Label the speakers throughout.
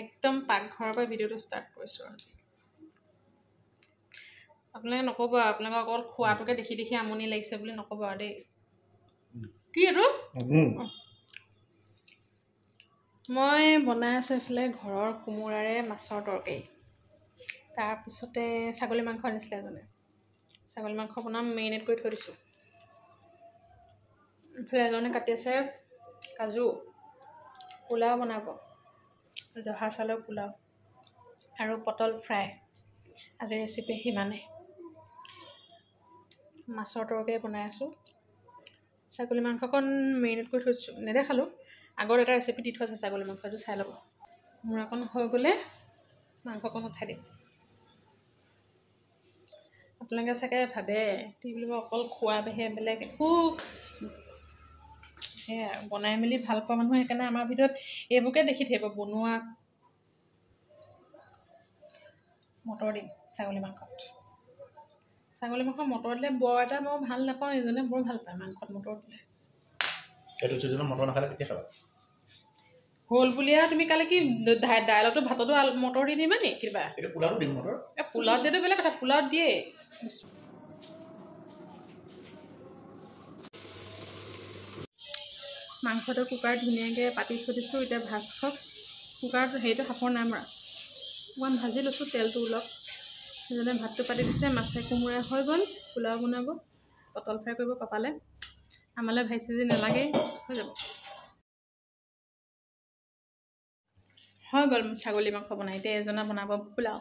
Speaker 1: একদম পাকঘৰৰ পৰা ভিডিঅ'টো ষ্টাৰ্ট কৰিছোঁ আজি। আপোনালোকে নক'ব আপোনালোকক অকল খোৱাটোকে দেখি দেখি আমনি লাগিছে বুলি নক'ব আৰু দেই। কি এইটো মই বনাই আছোঁ এইফালে ঘৰৰ কোমোৰাৰে মাছৰ তৰকাৰী। তাৰপিছতে ছাগলী মাংস আনিছিলে এজনে, ছাগলী মাংস বনাম, মেৰিনেট কৰি থৈ দিছোঁ। এইফালে এজনে কাটি আছে কাজু, পোলাও বনাব, জহা চাউলৰ পোলাও আৰু পটল ফ্ৰাই। আজি ৰেচিপি সিমানেই। মাছৰ তৰকাৰী বনাই আছোঁ, ছাগলী মাংসকণ মেৰিনেট কৰি থৈ দিছোঁ। নেদেখালোঁ, আগত এটা ৰেচিপি দি থোৱা আছে ছাগলী মাংসটো, চাই ল'ব। কোমোৰাকণ হৈ গ'লে মাংসকণ উঠাই দিম। আপোনালোকে চাগে ভাবে কি বুলিব অকল খোৱা বাহিৰে বেলেগ একো সেয়া বনাই মেলি ভাল পোৱা মানুহ, সেইকাৰণে আমাৰ ভিতৰত এইবোৰকে দেখি থাকিব বনোৱা। মটৰ দিম ছাগলী মাংসত। ছাগলী মাংস মটৰ দিলে বৰ এটা মই ভাল নাপাওঁ, এইজনে বৰ ভাল পায় মাংসত মটৰ দিলে।
Speaker 2: মটৰ নাখালে কেতিয়া খাবা?
Speaker 1: হ'ল বুলি আৰু তুমি কালি কি দাইলতো ভাততো মটৰ দি দিবা নি কিবা?
Speaker 2: পোলাওত দিম মটৰ।
Speaker 1: পোলাওত দিয়াটো বেলেগ কথা, পোলাওত দিয়ে। মাংসটো কুকাৰত ধুনীয়াকৈ পাতি থৈ দিছোঁ, এতিয়া ভাজ খোৱা। কুকাৰত হেৰিটো সাফৰ নাই মৰা, অকণমান ভাজি লৈছোঁ, তেলটো ওলক। সেইজনে ভাতটো পাতি দিছে, মাছে কোমোৰা হৈ গ'ল। পোলাও বনাব, পটল ফ্ৰাই কৰিব পাপালে, আমালৈ ভাজি চাজি নালাগে, হৈ যাব। হৈ গ'ল ছাগলী মাংস বনাই, এতিয়া এজনে বনাব পোলাও।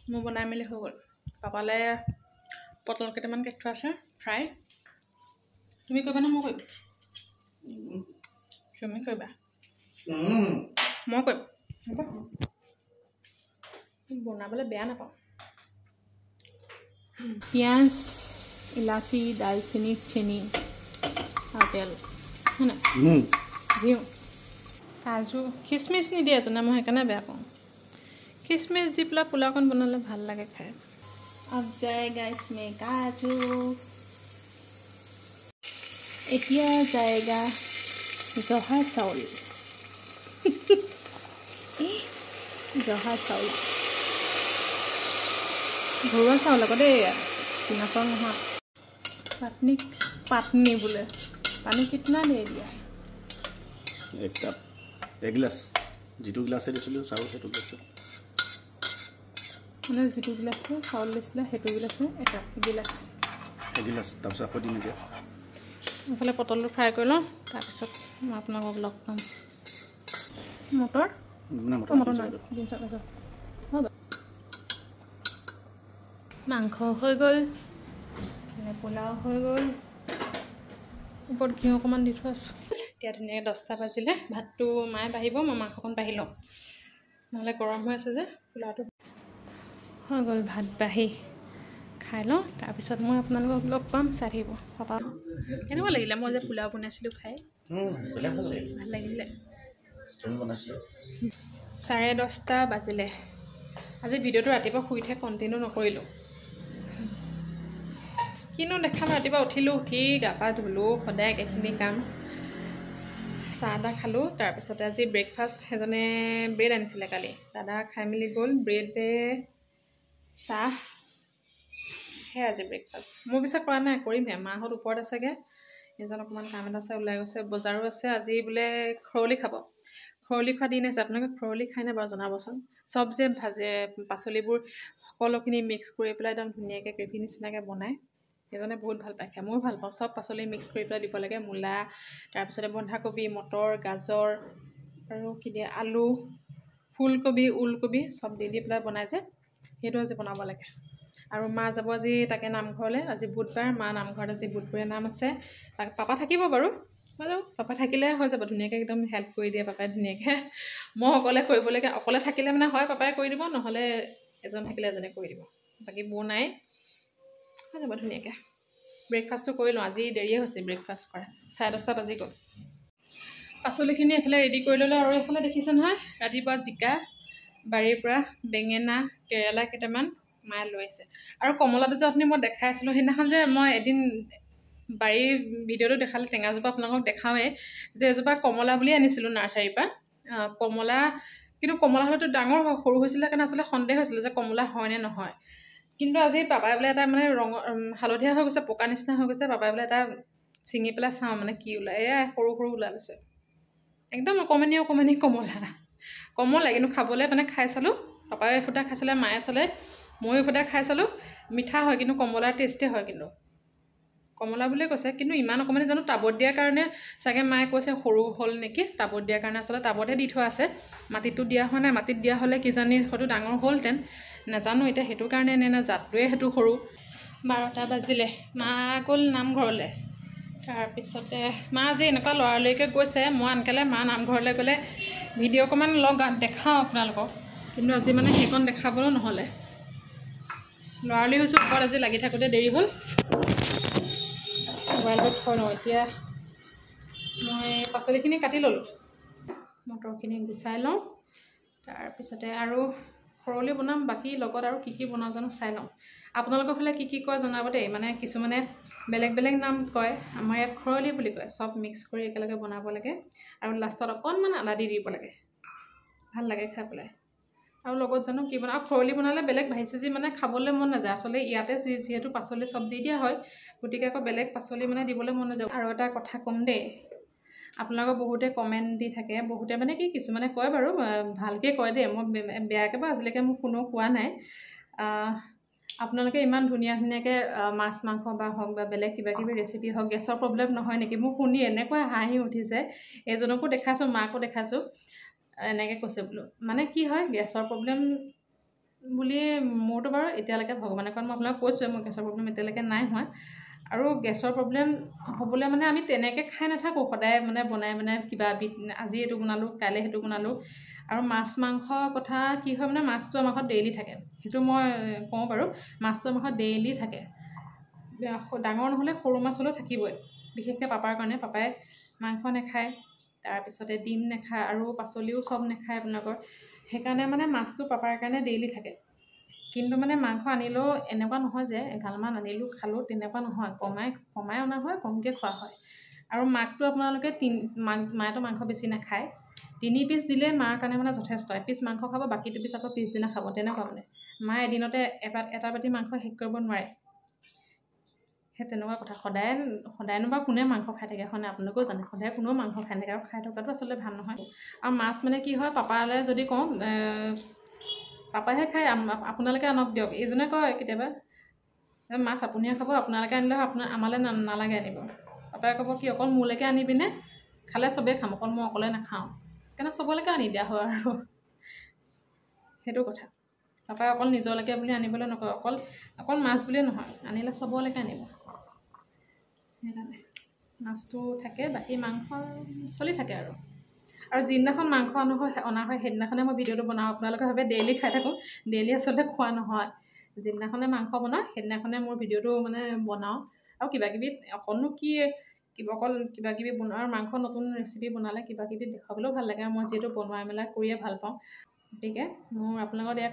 Speaker 1: মোৰ বনাই মেলি হৈ গ'ল। পাপালে পটল কেইটামান কাটি থোৱা আছে ফ্ৰাই। তুমি কৰিবা নে মই কৰিম? তুমি কৰিবা, মই কৰিম। হ'ব, বনাবলৈ বেয়া নাপাওঁ। পিঁয়াজ, ইলাচি, দালচেনি, চেনি আৰু তেল, হয় নাই? দিওঁ কাজু, খিচমিচ নিদিয়ে এজনে, মই সেইকাৰণে বেয়া পাওঁ। খিচমিচ দি পেলাই পোলাওকণ বনালে ভাল লাগে খাই। अब जाएगा इसमें काजू, এতিয়া जाएगा জহা চাউল। জহা চাউল ঘৰুৱা চাউল আকৌ দেই, কিনা চাউল নহয়। পাতনি বোলে, পানী কিतना দে দিয়া?
Speaker 2: এক কাপ, এক গিলাচ, যিটো গিলাছে দিছিলোঁ চাউল সেইটো গিলাছে,
Speaker 1: মানে যিটো গিলাছে চাউল দিছিলে সেইটো গিলাছে এগিলাচ।
Speaker 2: তাৰপিছত আকৌ দিম এতিয়া।
Speaker 1: এইফালে পটলটো ফ্ৰাই কৰি লওঁ, তাৰপিছত মই আপোনালোকক লগ পাম। মটৰ মাংস হৈ গ'ল, পোলাও হৈ গ'ল, ওপৰত ঘিউ অকণমান দি থোৱা আছোঁ। এতিয়া ধুনীয়াকৈ 10টা বাজিলে, ভাতটো মায়ে বাঢ়িব, মই মাংসকণ বাঢ়ি লওঁ, নহ'লে গৰম হৈ আছে যে। পোলাওটো হৈ গ'ল, ভাত বাঢ়ি খাই লওঁ, তাৰপিছত মই আপোনালোকক লগ পাম। চাই থাকিব। পাপা কেনেকুৱা লাগিলে মই যে পোলাও বনাইছিলোঁ খাই? ভাল লাগিলে। 10:30 বাজিলে। আজি ভিডিঅ'টো ৰাতিপুৱা শুই উঠি কণ্টিনিউ নকৰিলোঁ, কিনো দেখাম। ৰাতিপুৱা উঠিলোঁ, উঠি গা পা ধুলোঁ, সদায় একেখিনি কাম। চাহ তাহ খালোঁ, তাৰপিছতে আজি ব্ৰেকফাষ্ট সেইজনে ব্ৰেড আনিছিলে কালি, দাদা খাই মেলি গ'ল। ব্ৰেডে চাহ, সেয়া আজি ব্ৰেকফাষ্ট। মোৰ পিছত কৰা নাই, কৰিমহে। মাহঁত ওপৰত আছেগৈ, এজন অকণমান কাম এটা আছে, ওলাই গৈছে। বজাৰো আছে আজি, বোলে খৰলি খাব। খৰলি খোৱা দিন আছে। আপোনালোকে খৰলি খাই নে বাৰু জনাবচোন। চব যে ভাজে পাচলিবোৰ সকলোখিনি মিক্স কৰি পেলাই একদম ধুনীয়াকৈ গ্ৰেভি নিচিনাকৈ বনায়, সেইজনে বহুত ভাল পায় খাই। ময়ো ভাল পাওঁ। চব পাচলি মিক্স কৰি পেলাই দিব লাগে, মূলা, তাৰপিছতে বন্ধাকবি, মটৰ, গাজৰ আৰু কি দিয়ে, আলু, ফুলকবি, ওলকবি চব দি পেলাই বনাই যে, সেইটো আজি বনাব লাগে। আৰু মা যাব আজি তাকে নামঘৰলৈ, আজি বুধবাৰ, মা নামঘৰত আজি বুধবৰীয়া নাম আছে। পাপা থাকিব বাৰু, হৈ যাব। পাপা থাকিলে হৈ যাব, ধুনীয়াকৈ একদম হেল্প কৰি দিয়ে পাপাই ধুনীয়াকৈ। মই অকলে কৰিবলৈকে, অকলে থাকিলে মানে হয় পাপাই কৰি দিব, নহ'লে এজন থাকিলে এজনে কৰি দিব। বাকী বৌ নাই, হৈ যাব ধুনীয়াকৈ। ব্ৰেকফাষ্টটো কৰি লওঁ, আজি দেৰিয়ে হৈছে ব্ৰেকফাষ্ট কৰা, 10:30 বাজি গ'ল। পাচলিখিনি এইফালে ৰেডি কৰি ল'লোঁ। আৰু এইফালে দেখিছে নহয়, ৰাতিপুৱা জিকা বাৰীৰ পৰা, বেঙেনা, কেৰেলা কেইটামান মায়ে লৈ আহিছে। আৰু কমলাটো যে আপুনি মই দেখাই আছিলোঁ সেইদিনাখন যে, মই এদিন বাৰীৰ ভিডিঅ'টো দেখালে টেঙাজোপা আপোনালোকক দেখাওঁৱেই, যে এজোপা কমলা বুলি আনিছিলোঁ নাৰ্চাৰীৰ পৰা। কমলা কিন্তু কমলা হ'লেতো ডাঙৰ সৰু হৈছিলে কাৰণে আচলতে সন্দেহ হৈছিলে যে কমলা হয় নে নহয়। কিন্তু আজি পাপাই বোলে এটা মানে হালধীয়া হৈ গৈছে, পকা নিচিনা হৈ গৈছে। পাপাই বোলে এটা ছিঙি পেলাই চাওঁ মানে কি ওলায়। এয়া সৰু ওলাই লৈছে, একদম অকণমানি কমলা কিন্তু খাবলৈ মানে খাই চালোঁ। পাপাই এফুটা খাইছিলে, মায়ে চালে, ময়ো এফুটা খাই চালোঁ। মিঠা হয় কিন্তু কমলাৰ টেষ্টে হয়, কিন্তু কমলা বুলিয়ে কৈছে। কিন্তু ইমান অকণমানি জানো টাবত দিয়াৰ কাৰণে চাগে মায়ে কৈছে সৰু হ'ল নেকি, টাবত দিয়াৰ কাৰণে। আচলতে টাবতহে দি থোৱা আছে, মাটিতো দিয়া হোৱা নাই। মাটিত দিয়া হ'লে কিজানি হয়তো ডাঙৰ হ'লহেঁতেন, নাজানো এতিয়া সেইটো কাৰণে নে জাতটোৱে সেইটো সৰু। 12টা বাজিলে, মা গ'ল নামঘৰলৈ। তাৰপিছতে মা আজি এনেকুৱা লৰালৰিকৈ গৈছে। মই আনকালে মা নামঘৰলৈ গ'লে ভিডিঅ' অকণমান দেখাওঁ আপোনালোকক, কিন্তু আজি মানে সেইকণ দেখাবলৈও নহ'লে। লৰালৰি হৈছোঁ, ওপৰত আজি লাগি থাকোঁতে দেৰি হ'ল। মোবাইলটো থৈ লওঁ। এতিয়া মই পাচলিখিনি কাটি ল'লোঁ, মটৰখিনি গুচাই লওঁ। তাৰপিছতে আৰু খৰলি বনাম। বাকী লগত আৰু কি বনাওঁ জানো চাই লওঁ। আপোনালোকৰ ফালে কি কয় জনাব দেই। মানে কিছুমানে বেলেগ নাম কয়, আমাৰ ইয়াত খৰলি বুলি কয়। চব মিক্স কৰি একেলগে বনাব লাগে আৰু লাষ্টত অকণমান আদা দি দিব লাগে, ভাল লাগে খাই পেলাই। আৰু লগত জানো কি বনাওঁ। আৰু খৰলি বনালে বেলেগ ভাজি চাজি মানে খাবলৈ মন নাযায়। আচলতে ইয়াতে যিহেতু পাচলি চব দি দিয়া হয়, গতিকে আকৌ বেলেগ পাচলি মানে দিবলৈ মন নাযায়। আৰু এটা কথা ক'ম দেই, আপোনালোকৰ বহুতে কমেণ্ট দি থাকে। বহুতে মানে কি কিছুমানে কয় বাৰু, ভালকৈ কয় দেই। মই বেয়াকৈ বাৰু আজিলৈকে মোক কোনো কোৱা নাই। আপোনালোকে ইমান ধুনীয়াকৈ মাছ মাংস বা হওক বা বেলেগ কিবাকিবি ৰেচিপি হওক, গেছৰ প্ৰব্লেম নহয় নেকি? মোক শুনি এনেকুৱা হাঁহি উঠিছে। এজনকো দেখাইছোঁ, মাকো দেখাইছোঁ। এনেকৈ কৈছে বোলো। মানে কি হয়, গেছৰ প্ৰব্লেম বুলি মোৰতো বাৰু এতিয়ালৈকে ভগৱানে কাৰণ মই আপোনালোকক কৈছোঁৱে, মোৰ গেছৰ প্ৰব্লেম এতিয়ালৈকে নাই হোৱা। আৰু গেছৰ প্ৰব্লেম হ'বলৈ মানে আমি তেনেকৈ খাই নাথাকোঁ সদায়, মানে বনাই কিবা আজি এইটো বনালোঁ, কাইলৈ সেইটো বনালোঁ। আৰু মাছ মাংস কথা কি হয় মানে, মাছটো আমাৰ ঘৰত ডেইলি থাকে। সেইটো মই কওঁ বাৰু, মাছটো আমাৰ ঘৰত ডেইলি থাকে। ডাঙৰ নহ'লে সৰু মাছ হ'লেও থাকিবই, বিশেষকৈ পাপাৰ কাৰণে। পাপাই মাংস নাখায়, তাৰপিছতে ডিম নাখায়, আৰু পাচলিও চব নাখায় আপোনালোকৰ। সেইকাৰণে মানে মাছটো পাপাৰ কাৰণে ডেইলি থাকে। কিন্তু মানে মাংস আনিলেও এনেকুৱা নহয় যে এগালমান আনিলোঁ খালোঁ, তেনেকুৱা নহয়। কমাই অনা হয়, কমকৈ খোৱা হয়। আৰু মাকটো আপোনালোকে মায়েতো মাংস বেছি নাখায়। 3 পিচ দিলে মাৰ কাৰণে মানে যথেষ্ট। এপিচ মাংস খাব, বাকী 2 পিচ আকৌ পিছদিনা খাব, তেনেকুৱা মানে। মায়ে এদিনতে এটা বাতি মাংস শেষ কৰিব নোৱাৰে। সেই তেনেকুৱা কথা। সদায়নো বাৰু কোনে মাংস খাই থাকে, হয়নে? আপোনালোকেও জানে সদায় কোনেও মাংস খাই থাকে, আৰু খাই থকাটো আচলতে ভাল নহয়। আৰু মাছ মানে কি হয়, পাপালৈ যদি কওঁ, পাপাইহে খায়, আপোনালোকে আনক দিয়ক। এইজনে কয় কেতিয়াবা, মাছ আপুনিহে খাব, আপোনালোকে আনিলে আমালৈ নালাগে আনিব। পাপাই ক'ব কি অকল মোলৈকে আনিবিনে, খালে চবেই খাম, অকল মই অকলে নাখাওঁ। সেইকাৰণে চবলৈকে আনি দিয়া হয় আৰু সেইটো কথা। পাপাই অকল নিজলৈকে বুলি আনিবলৈ নকয়, অকল মাছ বুলিয়ে নহয়, আনিলে চবলৈকে আনিব। সেইকাৰণে মাছটো থাকে, বাকী মাংস চলি থাকে আৰু যিদিনাখন মাংস অনা হয় সেইদিনাখনে মই ভিডিঅ'টো বনাওঁ। আপোনালোকে ভাবে ডেইলি খাই থাকোঁ, ডেইলি আচলতে খোৱা নহয়। যিদিনাখনে মাংস বনাওঁ সেইদিনাখনে মোৰ ভিডিঅ'টো মানে বনাওঁ। আৰু কিবাকিবি অকণনো কি অকল কিবাকিবি বনোৱা, আৰু মাংস নতুন ৰেচিপি বনালে কিবাকিবি দেখাবলৈও ভাল লাগে। আৰু মই যিহেতু বনোৱাই মেলা কৰিয়ে ভাল পাওঁ, গতিকে মোৰ আপোনালোকৰ এয়া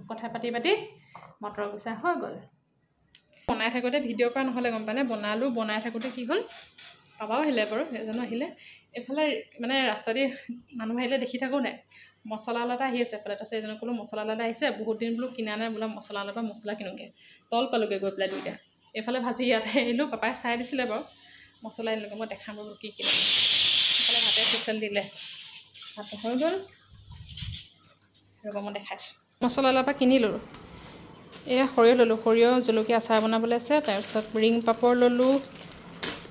Speaker 1: কথা পাতি মটৰ গুচা হৈ গ'ল। বনাই থাকোঁতে ভিডিঅ' কৰা নহ'লে, গম পায়নে? বনাই থাকোঁতে কি হ'ল, পাপাও আহিলে বাৰু, এজনো আহিলে। এইফালে মানে ৰাস্তা দি মানুহ আহিলে দেখি থাকোঁ নাই, মছলা এটা আহি আছে এফালে। তাৰপিছত এজনক ক'লোঁ মছলা এটা আহিছে, বহুত দিন বোলো কিনা নাই, বোলে মছলা কিনোগৈ। তল পালোগৈ গৈ পেলাই দুইটা। এইফালে ভাজি ইয়াতে আহিলোঁ, পাপাই চাই দিছিলে বাৰু মছলা এনেকৈ। মই দেখাম বাৰু কি কিনা। সেইফালে ভাতে হুইচেল দিলে, ভাত হৈ গ'ল। ৰ'ব মই দেখাইছোঁ। মছলা অলপ কিনি ল'লোঁ। এয়া সৰিয়হ ল'লোঁ, সৰিয়হ জলকীয়া আচাৰ বনাবলৈ আছে। তাৰপিছত ৰিং পাপৰ ল'লোঁ।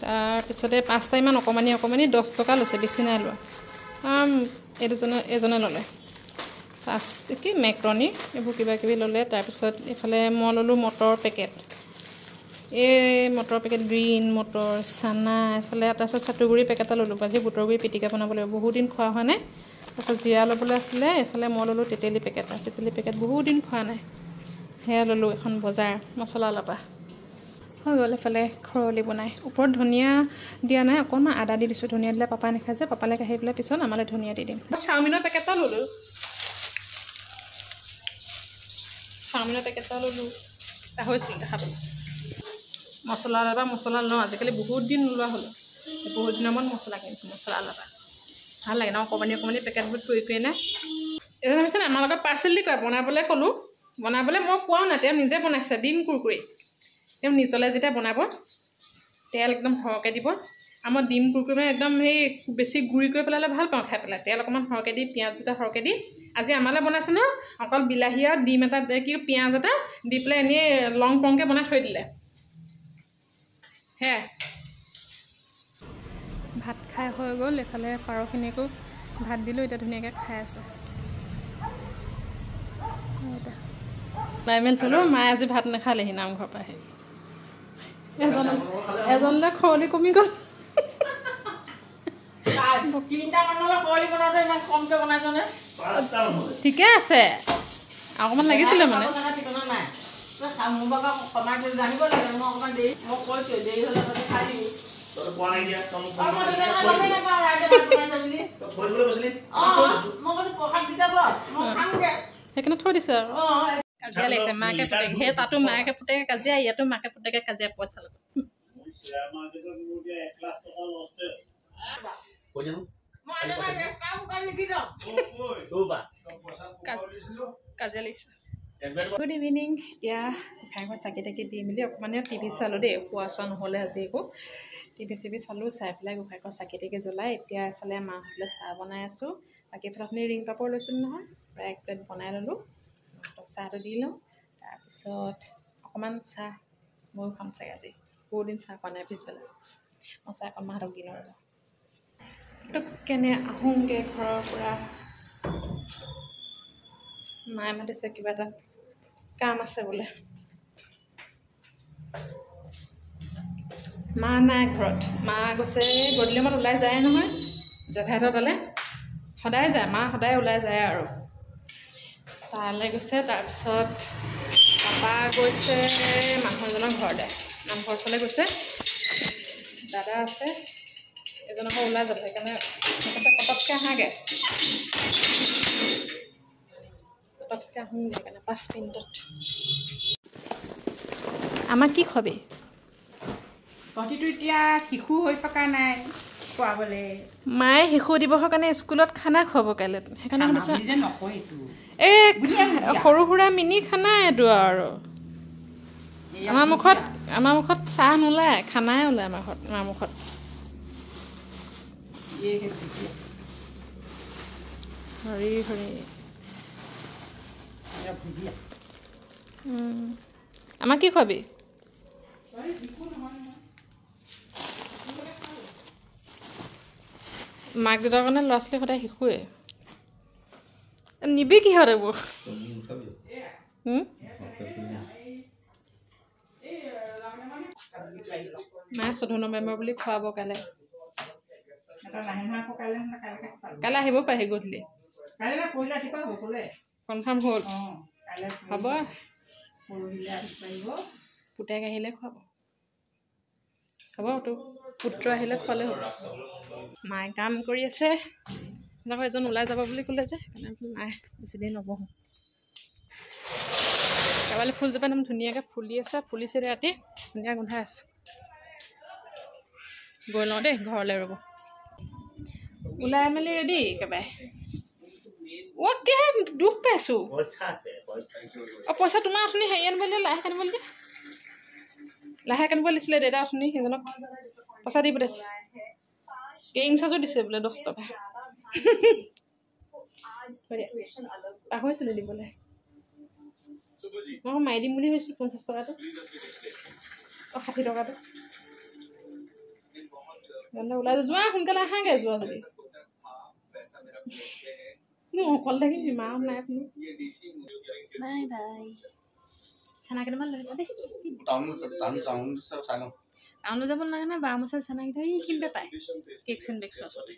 Speaker 1: তাৰপিছতে 5টামান অকণমানি 10 টকা লৈছে, বেছি নাই লোৱা। এজনে ল'লে। মেক্ৰণী এইবোৰ কিবাকিবি ল'লে। তাৰপিছত এইফালে মই ল'লোঁ motor packet, motor packet, green motor, চানা। এইফালে তাৰপিছত চাটুগুৰি পেকেট এটা ল'লোঁ, আজি বুটৰগুৰি পিটিকা বনাব লাগিব, বহুত দিন খোৱা হোৱা নাই। তাৰপিছত জিৰা ল'বলৈ আছিলে। এইফালে মই ল'লোঁ তেতেলী পেকেট, বহুত দিন খোৱা নাই, সেয়া ল'লোঁ। এখন বজাৰ মছলা অলপা হৈ গ'ল। এইফালে খৰলি বনাই, ওপৰত ধনিয়া দিয়া নাই, অকণমান আদা দি দিছোঁ। ধনিয়া দিলে পাপাই নাখায় যে, পাপালৈ কাঢ়ি পেলাই পিছত আমালৈ ধনিয়া দি দিম। চাওমিনৰ পেকেট এটা ল'লোঁ, পাহৰিছিলোঁ দেখাবলৈ। মছলা লওঁ, আজিকালি বহুত দিন নোলোৱা হ'লোঁ, বহুত দিনৰ মূৰত মছলা কিনিছোঁ। মছলা অলপা ভাল লাগে ন, অকণমানি পেকেটবোৰ কৰি নাই। এজন ভাবিছে আমাৰ লগত পাৰ্চেল দি কয় বনাবলৈ ক'লোঁ বনাবলৈ মই কোৱাও নাই তেওঁ নিজে বনাইছে ডিম কুৰকুৰি তেওঁ নিজলৈ যেতিয়া বনাব তেল একদম সৰহকৈ দিব আৰু মই ডিম কুৰকুৰি মানে একদম সেই বেছি গুড়ি কৰি পেলালে ভাল পাওঁ খাই পেলাই তেল অকণমান সৰহকৈ দি পিঁয়াজ দুটা সৰহকৈ দি আজি আমালৈ বনাইছে ন অকল বিলাহী আৰু ডিম এটা কি পিঁয়াজ এটা দি পেলাই এনেই লং পংকৈ বনাই থৈ দিলে সেয়াই ভাত খাই হৈ গ'ল এইফালে পাৰখিনিকো ভাত দিলোঁ এতিয়া ধুনীয়াকৈ খাই আছে বাইমেল থলোঁ মায়ে আজি ভাত নাখালেহি নামঘৰৰ পৰা আহি এজনলৈ খৰলি কমি গ'ল ঠিকে আছে অকণমান লাগিছিলে মানে সেইকাৰণে থৈ দিছে আৰু কাজিয়া লাগিছে মাকে পুতেক সেই তাতো মাকে পুতেকে কাজিয়া ইয়াতো মাকে পুতেকে কাজিয়া পইচা ল'ব কাজিয়া লাগিছে গুড ইভিনিং এতিয়া গোঁসাইঘৰ চাকি তাকি দি মেলি অকণমান টিভি চালোঁ দেই খোৱা চোৱা নহ'লে আজি একো টিভি চিভি চালোঁ চাই পেলাই গোঁসাইঘৰ চাকি তাকি জ্বলাই এতিয়া এফালে মাহঁতলৈ চাহ বনাই আছোঁ বাকী এফালে ৰিং পাপৰ লৈছিলোঁ নহয় প্ৰায় এক প্লেট বনাই ল'লোঁ চাহটো দি লওঁ তাৰপিছত অকণমান চাহ ময়ো খাম চাগে আজি বহুত দিন চাহ খোৱা নাই পিছবেলা মই চাহ অকণ মাহঁতক দি লওঁ আৰু কেনে আহোঁগৈ ঘৰৰ পৰা মায়ে মাতিছে কিবা এটা কাম আছে বোলে মা নাই ঘৰত মা গৈছে গধূলি সময়ত ওলাই যায় নহয় জেঠাইহঁতৰ তালৈ সদায় যায় মা সদায় ওলাই যায় আৰু তালৈ গৈছে তাৰপিছত পাপা গৈছে মানুহ এজনৰ ঘৰলৈ নামঘৰ ওচৰলৈ গৈছে দাদা আছে এজনৰ ঘৰ ওলাই যাব সেইকাৰণে পটককৈ আহাগৈ পটককৈ আহোঁ সেইকাৰণে 5 মিনিটত আমাক কি খবি
Speaker 3: তহঁতিতো এতিয়া শিশু হৈ থকা নাই খোৱাবলৈ
Speaker 1: মায়ে শিশু দিৱসৰ কাৰণে স্কুলত খানা খুৱাব কাইলৈ সেইকাৰণে সুধিছোঁ এই সৰু সুৰা মিনি খানা এইটো আৰু আমাৰ মুখত চাহ নোলায় খানাই ওলায় আমাৰ মুখত হৰি হৰি আমাক কি খুৱাবি মাক দেউতাৰ কাৰণে ল'ৰা ছোৱালী সদায় শিশুৱে নিবি কিহত এইবোৰ মায়ে 14 নৱেম্বৰ বুলি খুৱাব কাইলৈ কাইলৈ আহিব পাৰি গধূলি কনফাৰ্ম হ'ল হ'ব পুতেক আহিলে খুৱাব হ'ব তোৰ পুত্ৰ আহিলে খোৱালে হ'ব মায়ে কাম কৰি আছে এনেকৈ এজন ওলাই যাব বুলি ক'লে যে নাই বেছিদিন নবহোঁ কাইলৈ ফুলজোপা একদম ধুনীয়াকৈ ফুলি আছে ফুলিছে ৰাতি ধুনীয়া গোন্ধাই আছে গৈ লওঁ দেই ঘৰলৈ ৰ'ব ওলাই মেলি ৰেডি একেবাৰে অ'কে দুখ পাইছোঁ অঁ পইচা তোমাৰ অথনি হেৰি আনিব দিলে লাহে কানিব দিছিলে দেউতা অথনি সেইজনক পইচা দি পঠাইছে কেৰিং চাৰ্জো দিছে বোলে 10 টকা পাহৰিছিলোঁ দিবলৈ মই মাৰি দিম বুলি ভাবিছিলোঁ 50 টকাটো 60 টকাটো ওলাই যোৱা সোনকালে আহাগৈ যোৱা যদি অকল থাকিম মা নাই আপুনি বাই বাই চানা কেইটামান লৈ দেই টাউনলৈ যাব নালাগে নহয় 12 বছৰ চানাকেইটা এইখিনিতে পায় কেকচেন বেক্সৰ ওচৰতে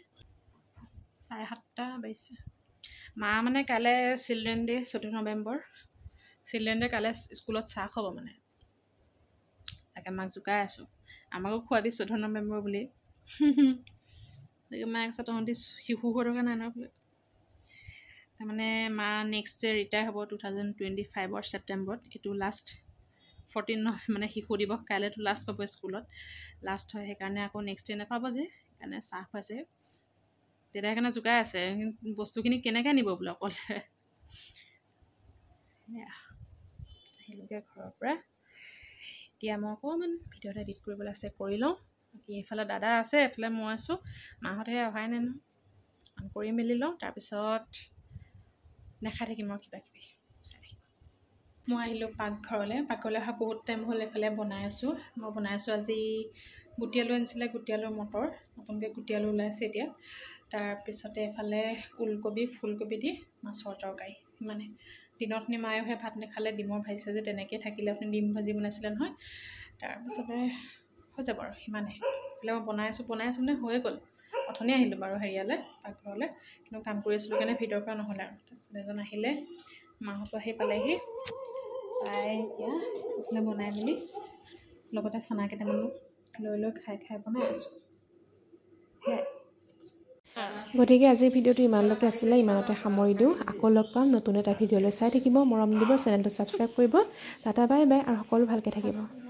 Speaker 1: 7:30 বাজিছে মা মানে কাইলৈ children day 14 November children day কাইলৈ স্কুলত চাহ খুৱাব মানে তাকে মাক জোকাই আছোঁ আমাকো খুৱাবি 14 নৱেম্বৰ বুলি তাকে মায়ে কৈছে তহঁতি শিশু হৈ থকা নাই ন বোলে তাৰমানে মা নেক্সট ডে ৰিটায়াৰ হ'ব 2025 ছেপ্টেম্বৰত এইটো লাষ্ট 14 মানে শিশু দিৱস কাইলৈতো লাষ্ট পাব স্কুলত লাষ্ট হয় সেইকাৰণে আকৌ নেক্সট ডে নাপাব যে সেইকাৰণে চাহ খুৱাইছে তেতিয়া সেইকাৰণে জোকাই আছে বস্তুখিনি কেনেকৈ নিব বোলে অকলে আহিলোগৈ ঘৰৰ পৰা এতিয়া মই অকণমান ভিডিঅ'ত এডিট কৰিবলৈ আছে কৰি লওঁ বাকী এইফালে দাদা আছে এইফালে মই আছোঁ মাহঁতে অহাই নাই নহয় কৰি মেলি লওঁ তাৰপিছত নেখাই থাকিম আৰু কিবা কিবি চাই থাকিম মই আহিলোঁ পাকঘৰলৈ অহা বহুত টাইম হ'ল এইফালে বনাই আছোঁ মই বনাই আছোঁ আজি গুটি আলু আনিছিলে গুটি আলুৰ মটৰ নতুনকৈ গুটি আলু ওলাইছে এতিয়া তাৰপিছতে এইফালে ওলকবি ফুলকবি দি মাছৰ তৰকাৰী মানে দিনতনি মায়েহে ভাত নাখালে ডিমৰ ভাজিছে যে তেনেকৈ থাকিলে আপুনি ডিম ভাজি বনাইছিলে নহয় তাৰপিছতে হৈ যাব আৰু সিমানেই এইফালে মই বনাই আছোঁ মানে হৈয়ে গ'ল অথনি আহিলোঁ বাৰু হেৰিয়ালৈ পাকঘৰলৈ কিন্তু কাম কৰি আছিলোঁ কাৰণে ভিতৰৰ পৰা নহ'লে আৰু তাৰপিছত এজন আহিলে মাহঁতো আহি পালেহি পাই এতিয়া এইফালে বনাই মেলি লগতে চানা কেইটামান লৈ খাই বনাই আছোঁ সেয়াই
Speaker 4: গতিকে আজিৰ ভিডিঅ'টো ইমানলৈকে আছিলে ইমানতে সামৰি দিওঁ আকৌ লগ পাম নতুন এটা ভিডিঅ'লৈ চাই থাকিব মৰম দিব চেনেলটো ছাবস্ক্ৰাইব কৰিব টাটা বাই বাই আৰু সকলো ভালকৈ থাকিব